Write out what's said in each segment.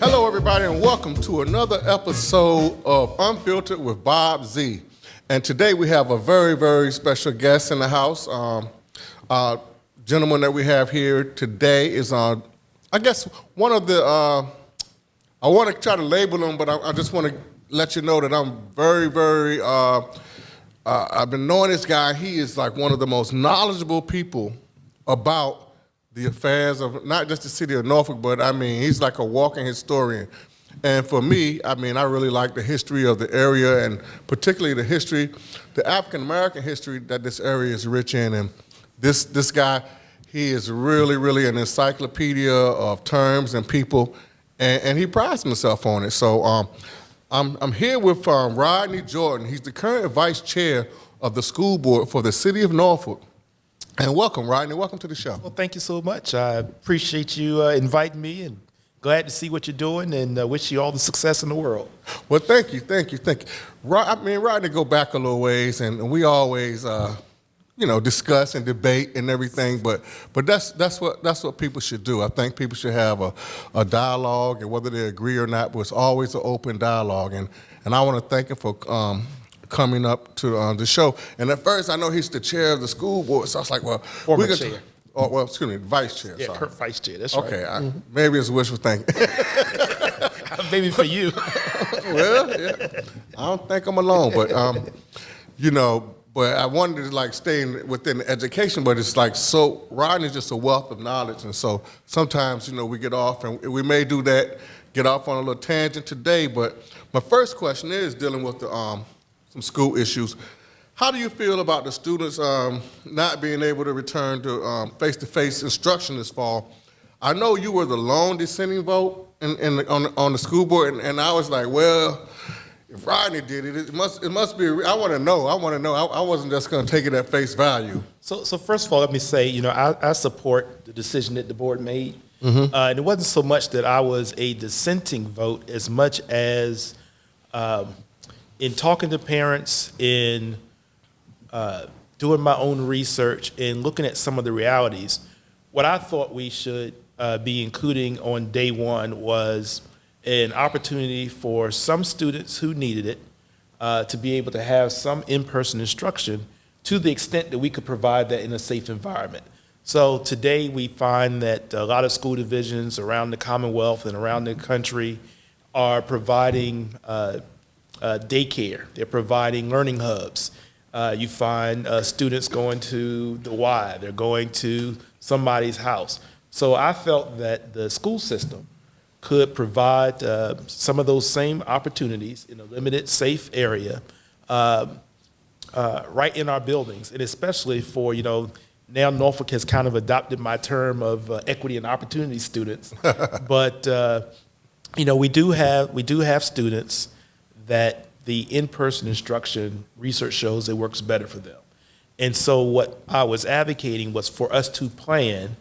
Hello, everybody, and welcome to another episode of Unfiltered with Bob Z. And today we have a very, very special guest in the house. Gentleman that we have here today is, I guess, one of the, I want to try to label him, but I just want to let you know that I'm very, very, I've been knowing this guy. He is like one of the most knowledgeable people about the affairs of not just the city of Norfolk, but I mean, he's like a walking historian. And for me, I mean, I really like the history of the area and particularly the history, the African-American history that this area is rich in. And this guy, he is really, really an encyclopedia of terms and people, and he prides himself on it. So I'm here with Rodney Jordan. He's the current vice chair of the school board for the City of Norfolk. And welcome, Rodney. Welcome to the show. Well, thank you so much. I appreciate you inviting me, and glad to see what you're doing, and wish you all the success in the world. Well, thank you. Rodney, go back a little ways, and we always, discuss and debate and everything. But that's what people should do. I think people should have a dialogue, and whether they agree or not, but it's always an open dialogue. And I want to thank him for coming up to the show. And at first, I know he's the chair of the school board, so I was like, well, chair. Vice chair. Yeah, sorry. vice chair, that's right. Okay, maybe it's wishful thinking. Maybe for you. Well, yeah, I don't think I'm alone, but, but I wanted to stay within education, but it's so Rodney's just a wealth of knowledge, and so sometimes, we get off, and we may do that, get off on a little tangent today, but my first question is dealing with the some school issues. How do you feel about the students not being able to return to face-to-face instruction this fall? I know you were the lone dissenting vote on the school board, and I was like, well, if Rodney did it, it must be. I want to know. I wasn't just going to take it at face value. So first of all, let me say, I support the decision that the board made, and it wasn't so much that I was a dissenting vote as much as in talking to parents, in doing my own research, and looking at some of the realities, what I thought we should be including on day one was an opportunity for some students who needed it to be able to have some in-person instruction to the extent that we could provide that in a safe environment. So today we find that a lot of school divisions around the Commonwealth and around the country are providing daycare. They're providing learning hubs. You find students going to the Y. They're going to somebody's house. So I felt that the school system could provide some of those same opportunities in a limited, safe area right in our buildings, and especially for, now Norfolk has kind of adopted my term of equity and opportunity students. But, we do have students that the in-person instruction research shows it works better for them. And so what I was advocating was for us to plan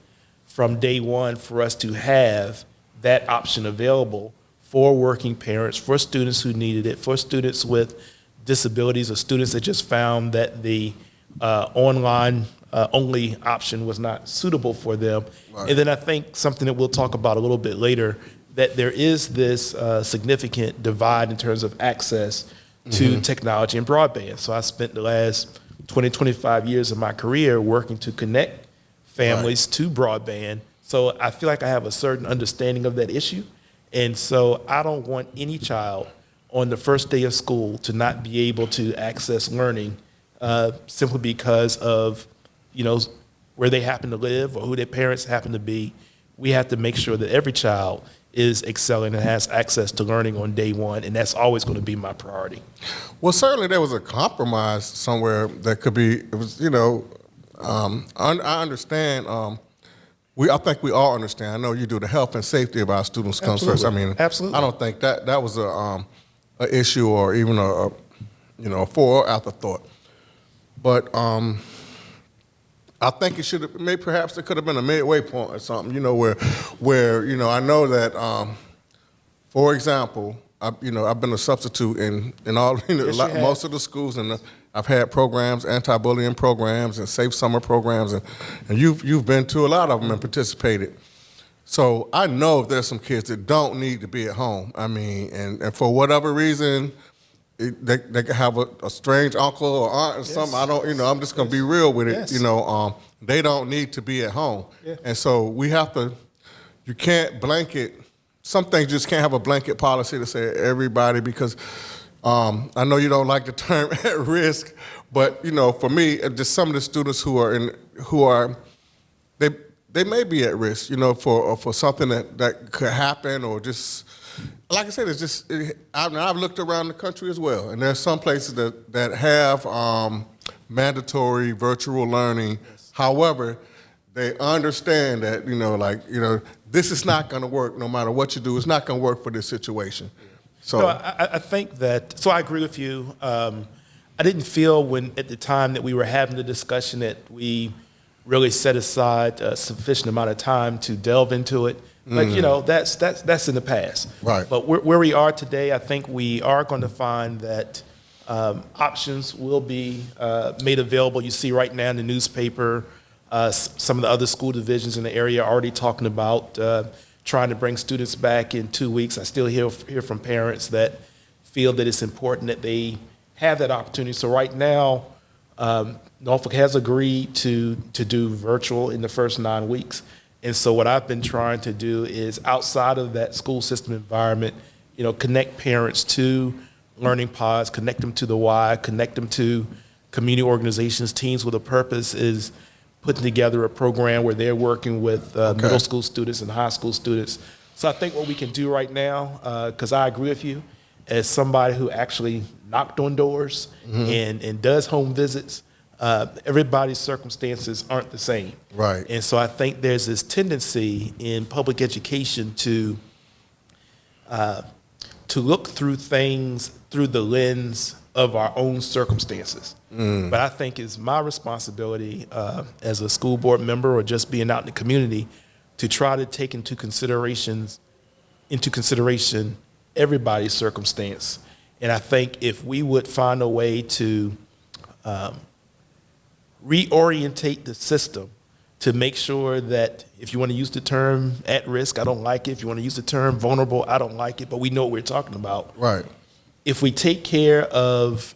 from day one for us to have that option available for working parents, for students who needed it, for students with disabilities, or students that just found that the online only option was not suitable for them. Right. And then I think something that we'll talk about a little bit later, that there is this significant divide in terms of access to technology and broadband. So I spent the last 20, 25 years of my career working to connect families to broadband. So I feel like I have a certain understanding of that issue. And so I don't want any child on the first day of school to not be able to access learning simply because of, where they happen to live or who their parents happen to be. We have to make sure that every child is excelling and has access to learning on day one, and that's always going to be my priority. Well, certainly there was a compromise somewhere that could be, it was, I understand I think we all understand. I know you do. The health and safety of our students comes first. I mean, Absolutely. I don't think that was a issue or even a for or afterthought. But I think it should have, maybe perhaps there could have been a midway point or something, where I know that, for example, I've been a substitute in all, most of the schools, and I've had programs, anti-bullying programs and safe summer programs, and you've been to a lot of them and participated. So I know there's some kids that don't need to be at home. I mean, and for whatever reason, they could have a strange uncle or aunt or something. I don't, I'm just gonna be real with it. Yes. They don't need to be at home, and so we have to. You can't blanket. Some things just can't have a blanket policy to say everybody because I know you don't like the term at risk, but for me, just some of the students who are they may be at risk, for something that could happen or just. Like I said, I've looked around the country as well, and there's some places that have mandatory virtual learning. Yes. However, they understand that this is not going to work no matter what you do. It's not going to work for this situation. So I think that. So I agree with you. I didn't feel at the time that we were having the discussion that we really set aside a sufficient amount of time to delve into it. But that's in the past. Right. But where we are today, I think we are going to find that options will be made available. You see right now in the newspaper, some of the other school divisions in the area are already talking about trying to bring students back in 2 weeks. I still hear from parents that feel that it's important that they have that opportunity. So right now, Norfolk has agreed to do virtual in the first 9 weeks. And so what I've been trying to do is outside of that school system environment, connect parents to learning pods, connect them to the Y, connect them to community organizations. Teens with a Purpose is putting together a program where they're working with middle school students and high school students. So I think what we can do right now, because I agree with you, as somebody who actually knocked on doors and does home visits, everybody's circumstances aren't the same. Right. And so I think there's this tendency in public education to look through things through the lens of our own circumstances. But I think it's my responsibility as a school board member or just being out in the community to try to take into consideration everybody's circumstance. And I think if we would find a way to reorientate the system to make sure that if you want to use the term at risk, I don't like it. If you want to use the term vulnerable, I don't like it, but we know what we're talking about. Right. If we take care of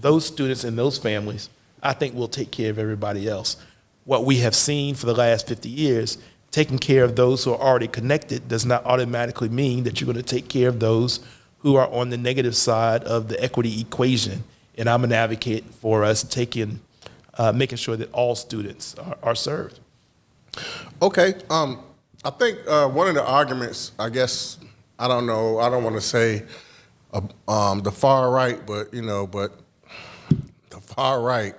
those students and those families, I think we'll take care of everybody else. What we have seen for the last 50 years, taking care of those who are already connected does not automatically mean that you're going to take care of those who are on the negative side of the equity equation. And I'm an advocate for us making sure that all students are served. Okay. I think one of the arguments, I guess, I don't know, I don't want to say the far right, but the far right,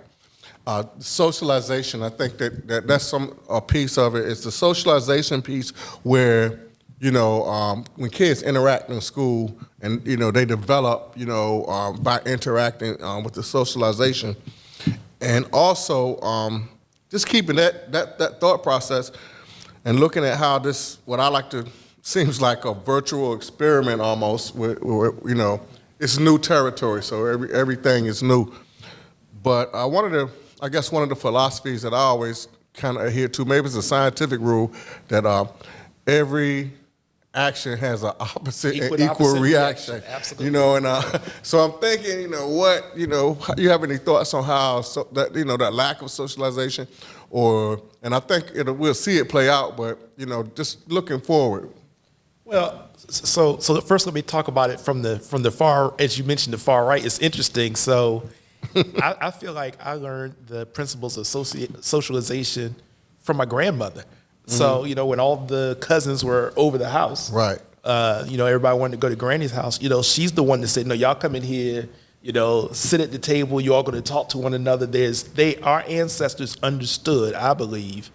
socialization. I think that's a piece of it. It's the socialization piece where when kids interact in school and they develop by interacting with the socialization, and also just keeping that thought process and looking at how this what I like to seems like a virtual experiment almost where it's new territory, so everything is new. But one of the philosophies that I always kind of adhere to, maybe it's a scientific rule, that every action has an opposite and equal reaction. Absolutely. So I'm thinking, you have any thoughts on how that lack of socialization, and I think we'll see it play out, but just looking forward. Well, so first let me talk about it from the far, as you mentioned, the far right. It's interesting. So I feel like I learned the principles of socialization from my grandmother. So, when all the cousins were over the house, right? Everybody wanted to go to Granny's house. She's the one that said, "No, y'all come in here. Sit at the table. You all going to talk to one another." Our ancestors understood, I believe,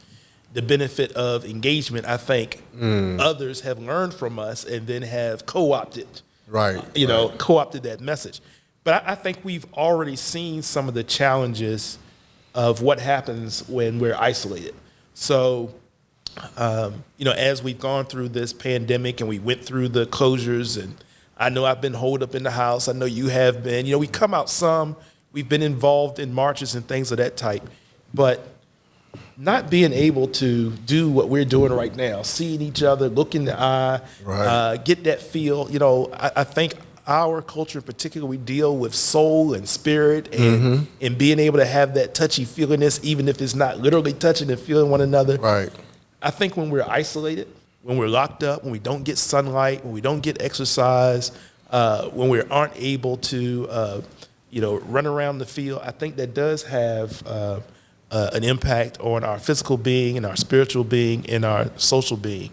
the benefit of engagement, I think others have learned from us and then have co-opted, Right. co-opted that message. But I think we've already seen some of the challenges of what happens when we're isolated. So, as we've gone through this pandemic and we went through the closures, and I know I've been holed up in the house. I know you have been. We come out some. We've been involved in marches and things of that type. But not being able to do what we're doing right now, seeing each other, look in the eye, Right. get that feel. I think our culture in particular, we deal with soul and spirit and being able to have that touchy feelingness, even if it's not literally touching and feeling one another. Right. I think when we're isolated, when we're locked up, when we don't get sunlight, when we don't get exercise, when we aren't able to, run around the field, I think that does have an impact on our physical being and our spiritual being and our social being.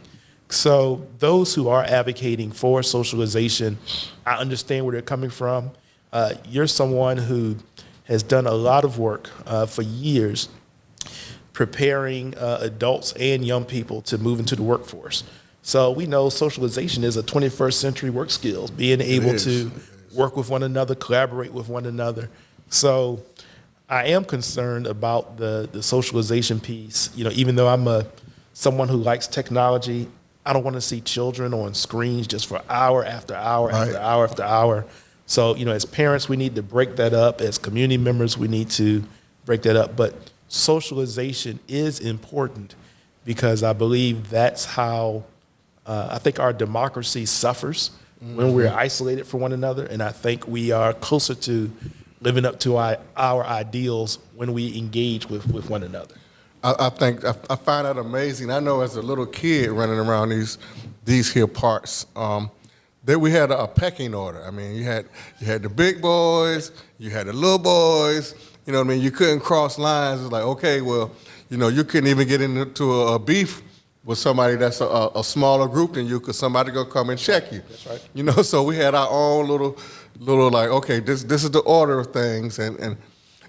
So those who are advocating for socialization, I understand where they're coming from. You're someone who has done a lot of work for years preparing adults and young people to move into the workforce. So we know socialization is a 21st century work skills, being able to work with one another, collaborate with one another. So I am concerned about the socialization piece. Even though I'm someone who likes technology, I don't want to see children on screens just for hour after hour after hour after hour. So, as parents, we need to break that up. As community members, we need to break that up. But socialization is important because I believe that's how I think our democracy suffers when we're isolated from one another. And I think we are closer to living up to our ideals when we engage with one another. I think I find that amazing. I know as a little kid running around these here parts, that we had a pecking order. I mean, you had the big boys, you had the little boys. You know what I mean? You couldn't cross lines. It's like, okay, well, you couldn't even get into a beef with somebody that's a smaller group than you, because somebody gonna come and check you. That's right. So we had our own little like, okay, this is the order of things, and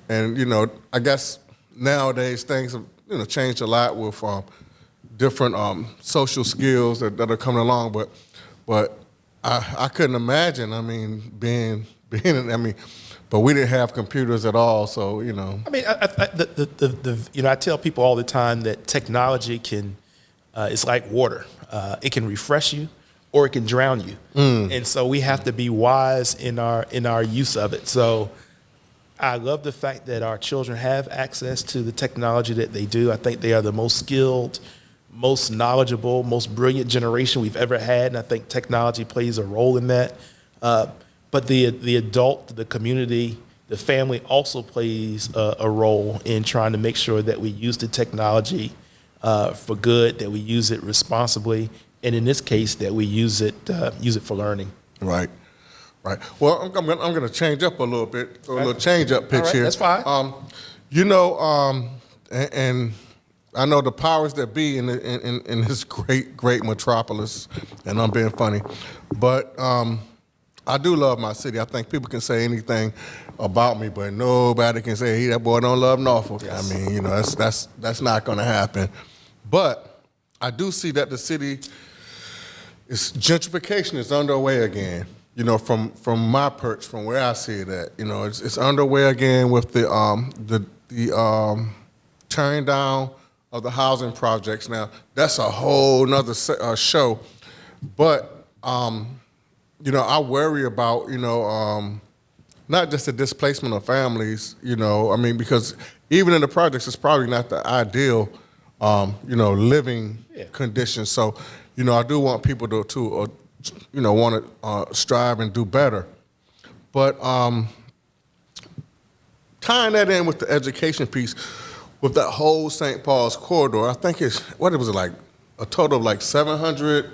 I guess nowadays things have changed a lot with different social skills that are coming along, but I couldn't imagine. I mean, being but we didn't have computers at all, so I mean, I tell people all the time that technology can, it's like water. It can refresh you, or it can drown you, and so we have to be wise in our use of it. So I love the fact that our children have access to the technology that they do. I think they are the most skilled, most knowledgeable, most brilliant generation we've ever had, and I think technology plays a role in that. But the adult, the community, the family also plays a role in trying to make sure that we use the technology for good, that we use it responsibly, and in this case, that we use it for learning. Right. Well, I'm going to change up a little bit, a little change up pitch here. That's fine. And I know the powers that be in this great metropolis, and I'm being funny, but I do love my city. I think people can say anything about me, but nobody can say, "Hey, that boy don't love Norfolk." Yes. I mean, that's not going to happen. But I do see that the city gentrification is underway again. From my perch, from where I see it at, it's underway again with the tearing down of the housing projects. Now, that's a whole nother show, but I worry about not just the displacement of families. Because even in the projects, it's probably not the ideal living conditions. So I do want people to want to strive and do better. But tying that in with the education piece, with that whole St. Paul's corridor, I think like a total of like 700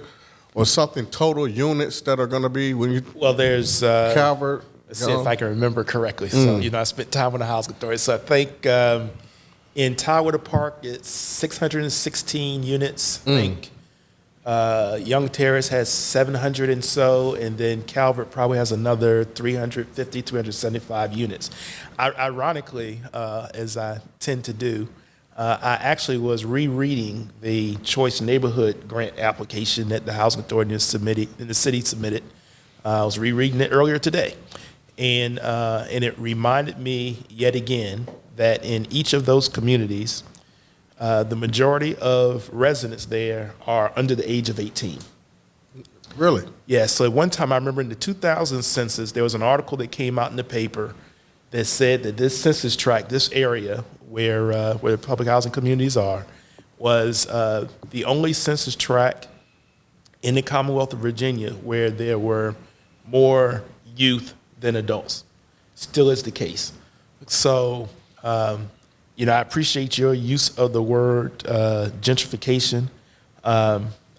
or something total units that are going to be when you. Well, there's Calvert. Let's see if I can remember correctly. So I spent time on the housing authority. So I think in Tidewater Park it's 616 units. I think. Young Terrace has 700 and so, and then Calvert probably has another 350, 375 units. Ironically, as I tend to do, I actually was rereading the Choice Neighborhood Grant application that the Housing Authority and the city submitted. I was rereading it earlier today, and it reminded me yet again that in each of those communities, the majority of residents there are under the age of 18. Really? Yeah, so at one time I remember in the 2000 census, there was an article that came out in the paper that said that this census tract, this area where public housing communities are, was the only census tract in the Commonwealth of Virginia where there were more youth than adults. Still is the case. So, I appreciate your use of the word gentrification.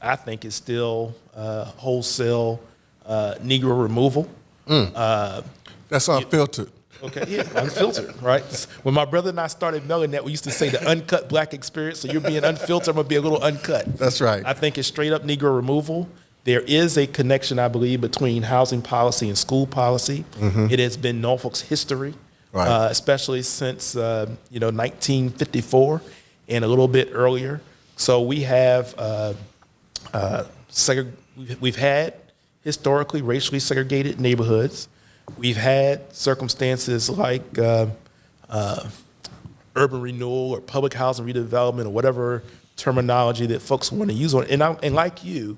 I think it's still wholesale Negro removal. That's unfiltered. Okay, yeah, unfiltered, right? When my brother and I started mailing that, we used to say the uncut black experience. So you're being unfiltered, I'm gonna be a little uncut. That's right. I think it's straight up Negro removal. There is a connection, I believe, between housing policy and school policy. It has been Norfolk's history, Right. especially since 1954 and a little bit earlier. So we have we've had historically racially segregated neighborhoods. We've had circumstances like urban renewal or public housing redevelopment or whatever terminology that folks want to use on it. And like you,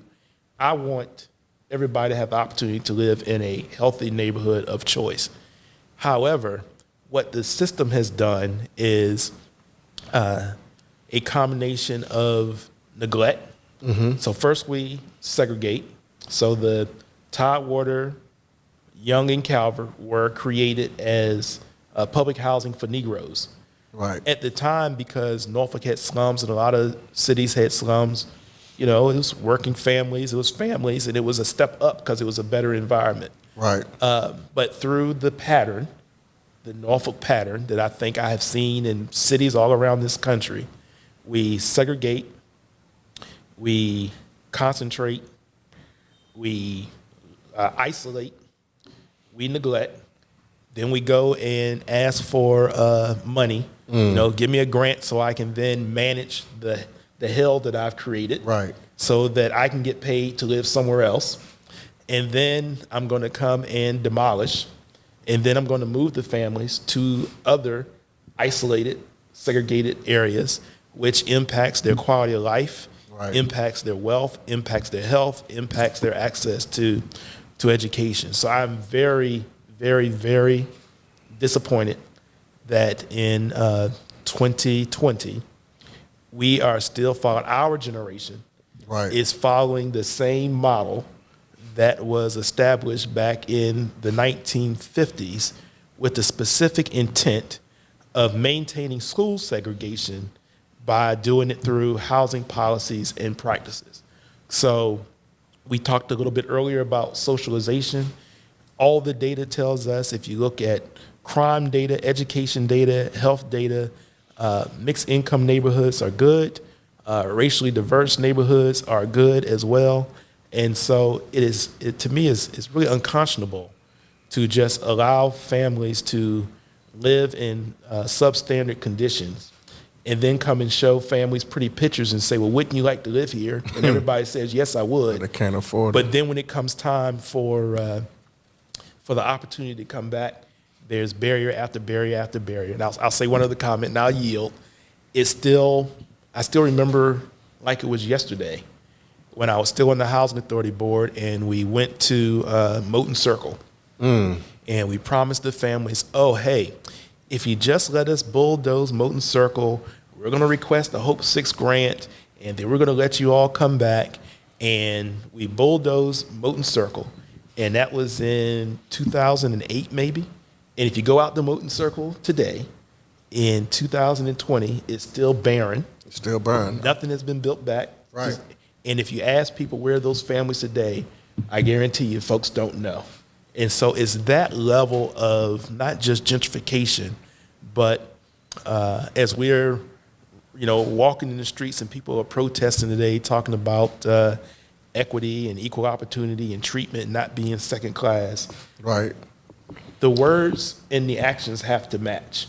I want everybody to have the opportunity to live in a healthy neighborhood of choice. However, what the system has done is a combination of neglect. So first we segregate. So the Tidewater, Young, and Calvert were created as public housing for Negroes. Right. At the time, because Norfolk had slums and a lot of cities had slums, it was working families, it was families, and it was a step up because it was a better environment. Right. But through the pattern, the Norfolk pattern that I think I have seen in cities all around this country, we segregate, we concentrate, we isolate, we neglect, then we go and ask for money. Give me a grant so I can then manage the hell that I've created, Right. so that I can get paid to live somewhere else. And then I'm going to come and demolish, and then I'm going to move the families to other isolated, segregated areas, which impacts their quality of life, Right. impacts their wealth, impacts their health, impacts their access to education. So I'm very, very, very disappointed that in 2020, we are still following, our generation Right. is following the same model that was established back in the 1950s with the specific intent of maintaining school segregation by doing it through housing policies and practices. So we talked a little bit earlier about socialization. All the data tells us, if you look at crime data, education data, health data, mixed income neighborhoods are good. Racially diverse neighborhoods are good as well. And so to me, it's really unconscionable to just allow families to live in substandard conditions and then come and show families pretty pictures and say, well, wouldn't you like to live here? And everybody says, yes, I would. They can't afford But it. then when it comes time for the opportunity to come back, there's barrier after barrier after barrier. And I'll say one other comment, and I'll yield. I still remember like it was yesterday when I was still on the Housing Authority Board, and we went to Moton Circle. And we promised the families, oh, hey, if you just let us bulldoze Moton Circle, we're going to request a Hope 6 grant, and then we're going to let you all come back. And we bulldozed Moton Circle, and that was in 2008 maybe. And if you go out to Moton Circle today, in 2020, it's still barren. It's still burned. Nothing has been built back. Right. And if you ask people where are those families today, I guarantee you folks don't know. And so it's that level of not just gentrification, but as we're, walking in the streets and people are protesting today, talking about equity and equal opportunity and treatment not being second class, Right. the words and the actions have to match.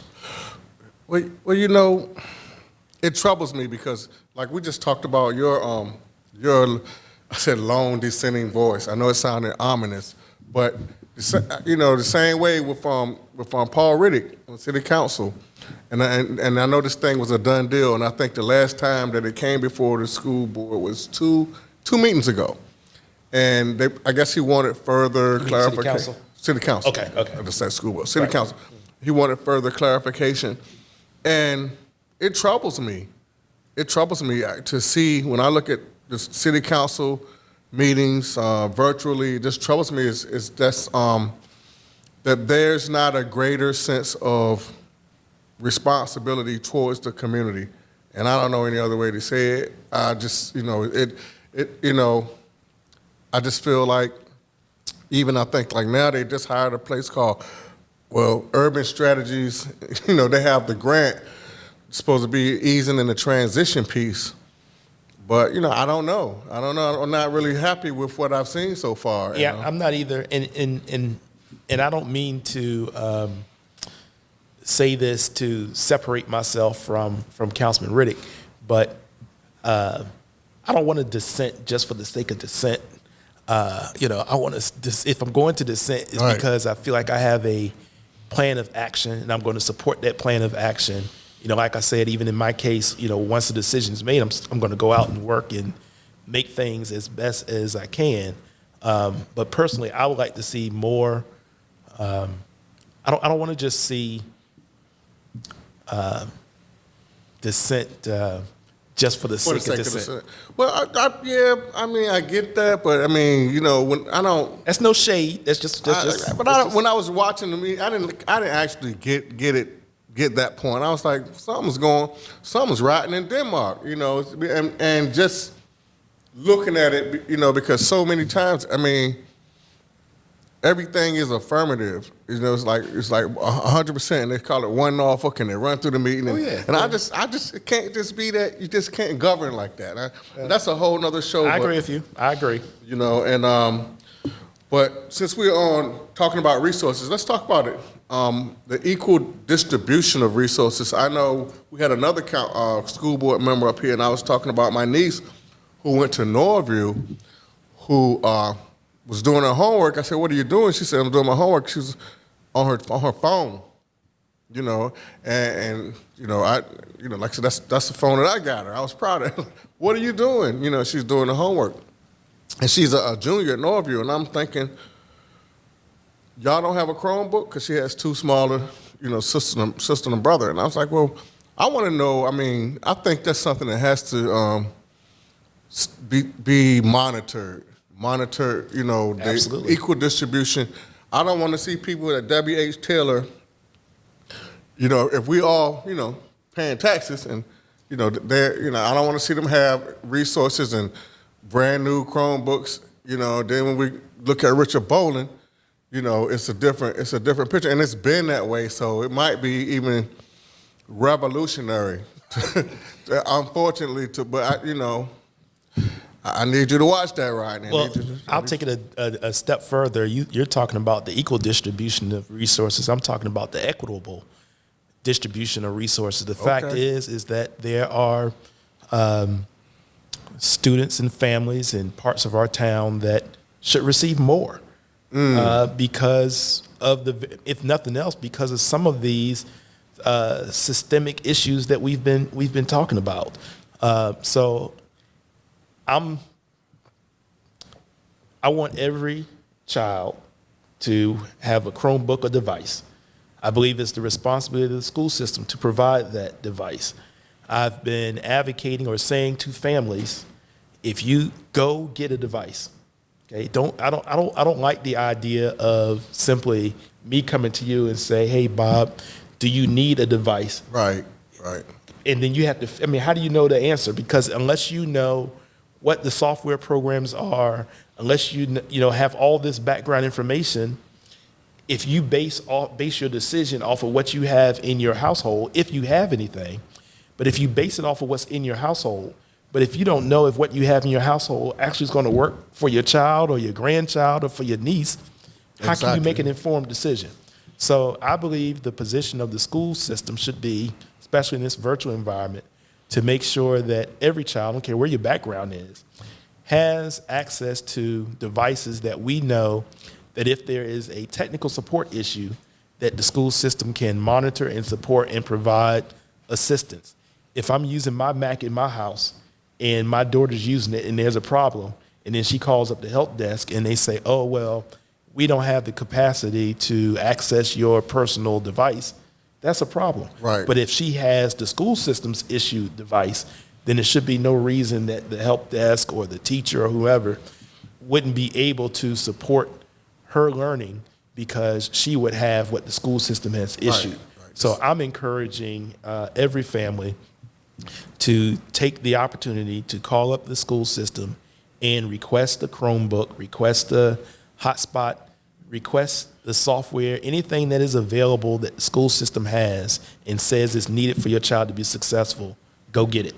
Well, it troubles me because, like we just talked about your I said lone dissenting voice. I know it sounded ominous, but the same way with Paul Riddick on City Council, and I know this thing was a done deal, and I think the last time that it came before the school board was two meetings ago, and I guess he wanted further clarification. City Council? City Council. Okay. I just said school board. City Right. Council. He wanted further clarification, and it troubles me. It troubles me to see when I look at the City Council meetings virtually. It just troubles me is that there's not a greater sense of responsibility towards the community, and I don't know any other way to say it. I just I just feel like even I think like now they just hired a place called Urban Strategies. They have the grant supposed to be easing in the transition piece. But, I don't know. I'm not really happy with what I've seen so far. Yeah, I'm not either. And I don't mean to say this to separate myself from Councilman Riddick, but I don't want to dissent just for the sake of dissent. I want to, if I'm going to dissent, it's Right. because I feel like I have a plan of action, and I'm going to support that plan of action. Like I said, even in my case, once the decision is made, I'm going to go out and work and make things as best as I can. But personally, I would like to see more. I don't want to just see dissent just for the sake of dissent. Well, I get that, but when I don't. That's no shade. That's just. When I was watching the meeting, I didn't actually get that point. I was like, something's rotten in Denmark, and just looking at it, because so many times, everything is affirmative. It's like 100%. And they call it one Norfolk, and they run through the meeting. And I just can't just be that. You just can't govern like that. That's a whole nother show. I agree with you. I agree. But since we're on talking about resources, let's talk about it. The equal distribution of resources. I know we had another school board member up here, and I was talking about my niece who went to Norview, who was doing her homework. I said, "What are you doing?" She said, "I'm doing my homework." She was on her phone, and like I said, that's the phone that I got her. I was proud of her. "What are you doing?" She's doing the homework, and she's a junior at Norview, and I'm thinking, y'all don't have a Chromebook? Because she has two smaller, sister and brother. And I was like, well, I want to know, I think that's something that has to be monitored. The Absolutely. equal distribution. I don't want to see people at W.H. Taylor, if we all, paying taxes and, I don't want to see them have resources and brand new Chromebooks. Then when we look at Richard Bolin, it's a different picture, and it's been that way. So it might be even revolutionary, unfortunately. But I need you to watch that, Rodney. Well, I'll take it a step further. You're talking about the equal distribution of resources. I'm talking about the equitable distribution of resources. The fact is that there are students and families in parts of our town that should receive more. Because of if nothing else, because of some of these systemic issues that we've been talking about. So I want every child to have a Chromebook or device. I believe it's the responsibility of the school system to provide that device. I've been advocating or saying to families, if you go get a device. Okay, I don't like the idea of simply me coming to you and say, "Hey, Bob, do you need a device?" Right. And then you have to. How do you know the answer? Because unless you know what the software programs are, unless you have all this background information, if you base your decision off of what you have in your household, if you have anything, but if you base it off of what's in your household. But if you don't know if what you have in your household actually is going to work for your child or your grandchild or for your niece, how can you make an informed decision? So I believe the position of the school system should be, especially in this virtual environment, to make sure that every child, I don't care where your background is, has access to devices that we know that if there is a technical support issue, that the school system can monitor and support and provide assistance. If I'm using my Mac in my house and my daughter's using it and there's a problem, and then she calls up the help desk and they say, oh, well, we don't have the capacity to access your personal device, that's a problem. Right. But if she has the school system's issued device, then there should be no reason that the help desk or the teacher or whoever wouldn't be able to support her learning because she would have what the school system has issued. Right. So I'm encouraging every family to take the opportunity to call up the school system and request the Chromebook, request the hotspot, request the software, anything that is available that the school system has and says is needed for your child to be successful, go get it.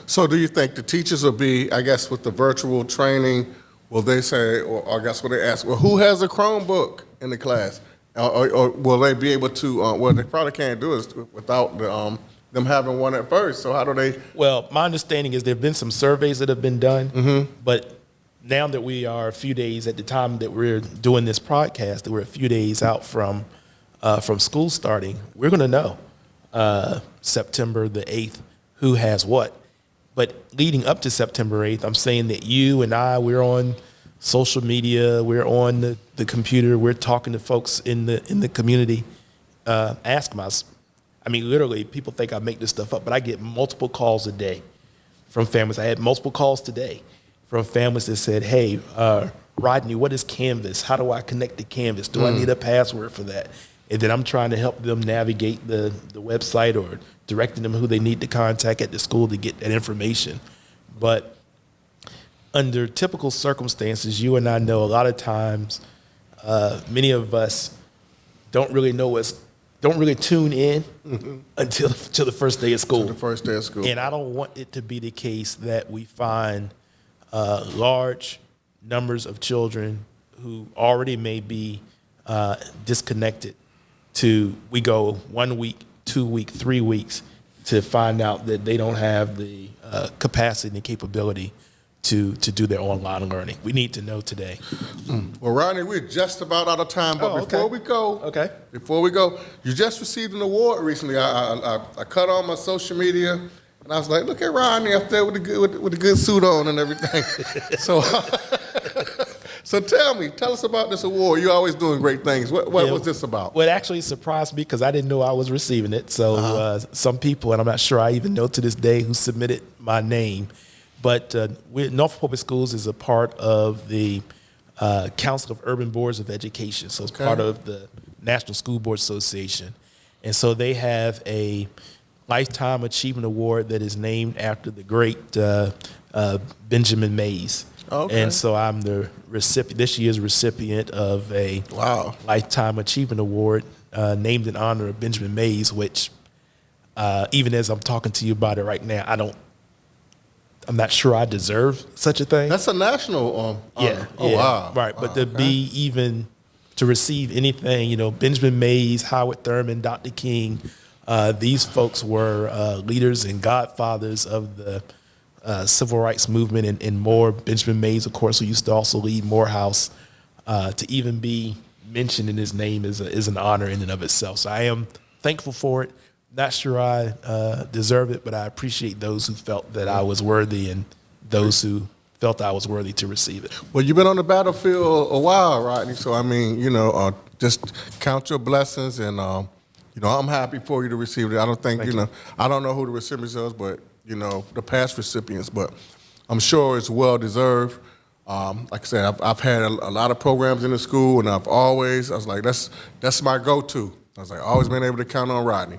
So do you think the teachers will be, I guess, with the virtual training, will they say, or I guess what they ask, well, who has a Chromebook in the class? Or will they be able to, well, they probably can't do it without them having one at first. So how do they? Well, my understanding is there have been some surveys that have been done, but now that we are a few days at the time that we're doing this podcast, that we're a few days out from school starting, we're going to know September the 8th who has what. But leading up to September 8th, I'm saying that you and I, we're on social media, we're on the computer, we're talking to folks in the community. Ask them. I mean, literally, people think I make this stuff up, but I get multiple calls a day from families. I had multiple calls today from families that said, hey, Rodney, what is Canvas? How do I connect to Canvas? Do I need a password for that? And then I'm trying to help them navigate the website or directing them who they need to contact at the school to get that information. But under typical circumstances, you and I know a lot of times, many of us don't really tune in until the first day of school. The first day of school. And I don't want it to be the case that we find large numbers of children who already may be disconnected to, we go 1 week, 2 week, 3 weeks to find out that they don't have the capacity and capability to do their online learning. We need to know today. Well, Rodney, we're just about out of time, but before we go, you just received an award recently. I cut on my social media, and I was like, look at Rodney up there with the good suit on and everything. So tell us about this award. You're always doing great things. What was this about? Well, it actually surprised me because I didn't know I was receiving it. So some people, and I'm not sure I even know to this day who submitted my name, but Norfolk Public Schools is a part of the Council of Urban Boards of Education. So it's part of the National School Board Association. And so they have a Lifetime Achievement Award that is named after the great Benjamin Mays. Okay. And so I'm the recipient, this year's recipient of a Lifetime Achievement Award named in honor of Benjamin Mays, which even as I'm talking to you about it right now, I'm not sure I deserve such a thing. That's a national honor. Oh, wow. Right, but to receive anything, Benjamin Mays, Howard Thurman, Dr. King, these folks were leaders and godfathers of the civil rights movement and more. Benjamin Mays, of course, who used to also lead Morehouse, to even be mentioned in his name is an honor in and of itself. So I am thankful for it. Not sure I deserve it, but I appreciate those who felt that I was worthy and those who felt I was worthy to receive it. Well, you've been on the battlefield a while, Rodney. So, I mean, just count your blessings, and, I'm happy for you to receive it. I don't think, I don't know who the recipients is, but, the past recipients, but I'm sure it's well-deserved. Like I said, I've had a lot of programs in the school, and I was like, that's my go-to. I was like, always been able to count on Rodney.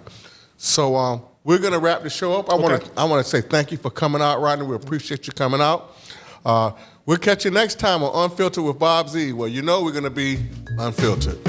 So we're going to wrap the show up. I want to say thank you for coming out, Rodney. We appreciate you coming out. We'll catch you next time on Unfiltered with Bob Z, where we're going to be unfiltered.